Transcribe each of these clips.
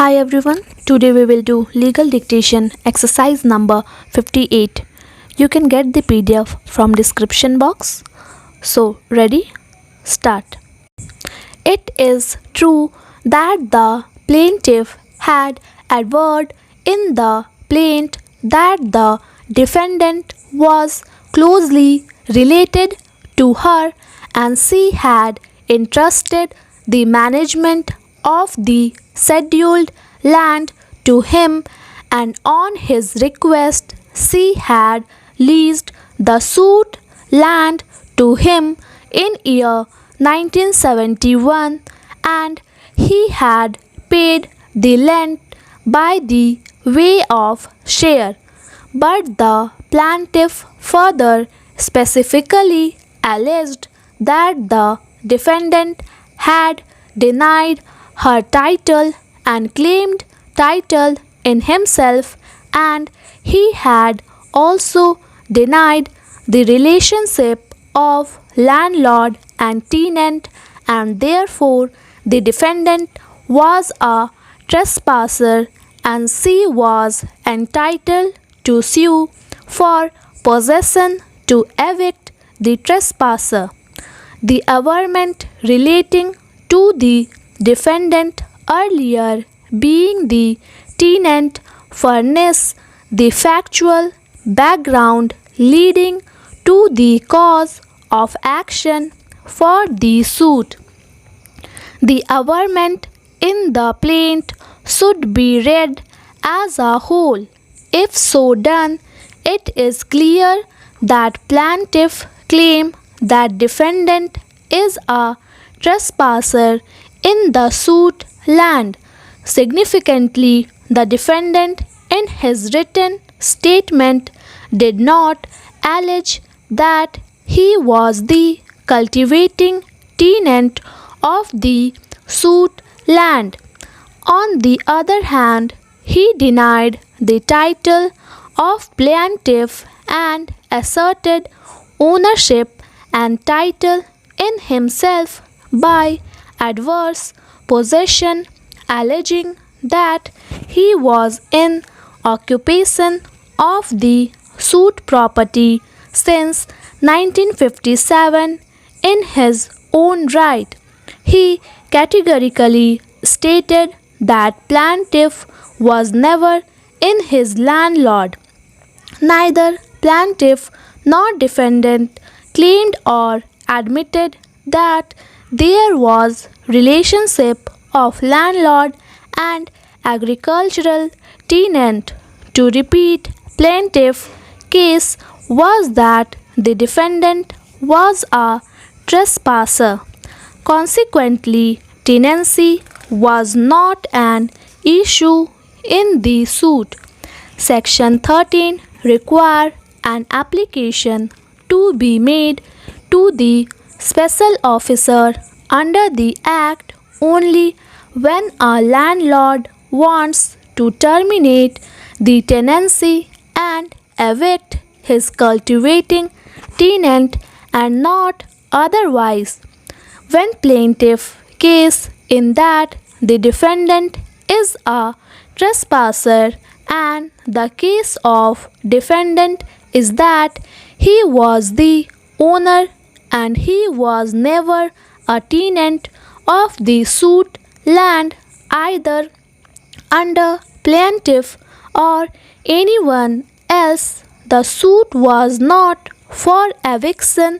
Hi everyone, today we will do legal dictation exercise number 58. You can get the PDF from description box. So ready? Start. It is true that the plaintiff had averred in the plaint that the defendant was closely related to her and she had entrusted the management of the scheduled land to him, and on his request she had leased the suit land to him in year 1971, and he had paid the rent by the way of share. But the plaintiff further specifically alleged that the defendant had denied her title and claimed title in himself, and he had also denied the relationship of landlord and tenant, and therefore the defendant was a trespasser and she was entitled to sue for possession to evict the trespasser. The averment relating to the defendant earlier being the tenant furnished the factual background leading to the cause of action for the suit. The averment in the plaint should be read as a whole. If so done, it is clear that plaintiff claim that defendant is a trespasser in the suit land. Significantly, the defendant in his written statement did not allege that he was the cultivating tenant of the suit land. On the other hand, he denied the title of plaintiff and asserted ownership and title in himself by adverse possession, alleging that he was in occupation of the suit property since 1957 in his own right. He categorically stated that plaintiff was never in his landlord. Neither plaintiff nor defendant claimed or admitted that there was relationship of landlord and agricultural tenant. To repeat, plaintiff case was that the defendant was a trespasser. Consequently, tenancy was not an issue in the suit. Section 13 requires an application to be made to the special officer under the Act only when a landlord wants to terminate the tenancy and evict his cultivating tenant and not otherwise. When plaintiff case in that the defendant is a trespasser and the case of defendant is that he was the owner and he was never a tenant of the suit land either under plaintiff or anyone else. The suit was not for eviction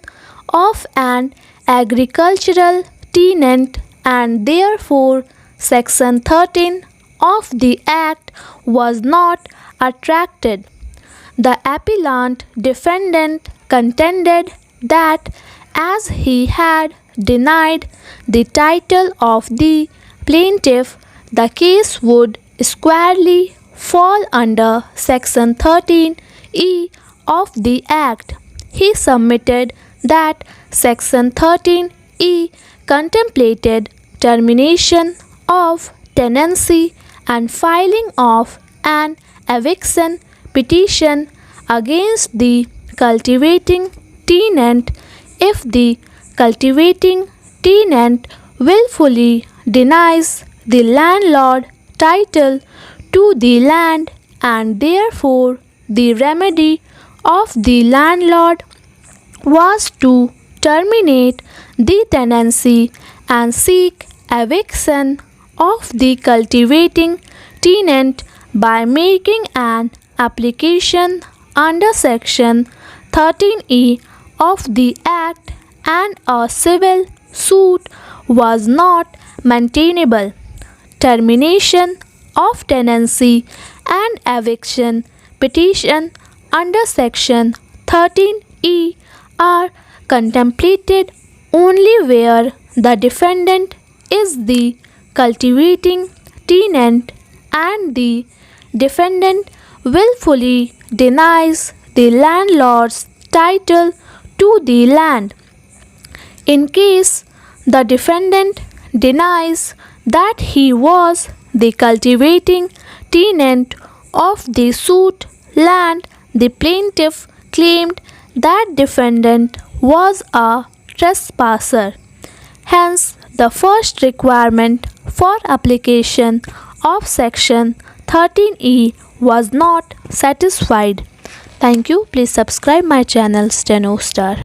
of an agricultural tenant, and therefore Section 13 of the Act was not attracted. The appellant defendant contended that as he had denied the title of the plaintiff, the case would squarely fall under Section 13E of the Act. He submitted that Section 13E contemplated termination of tenancy and filing of an eviction petition against the cultivating tenant if the cultivating tenant willfully denies the landlord title to the land, and therefore the remedy of the landlord was to terminate the tenancy and seek eviction of the cultivating tenant by making an application under section 13E of the Act, and a civil suit was not maintainable. Termination of tenancy and eviction petition under section 13E are contemplated only where the defendant is the cultivating tenant and the defendant willfully denies the landlord's title to the land. In case the defendant denies that he was the cultivating tenant of the suit land, the plaintiff claimed that defendant was a trespasser. Hence, the first requirement for application of section 13E was not satisfied. Thank you. Please subscribe my channel Steno Star.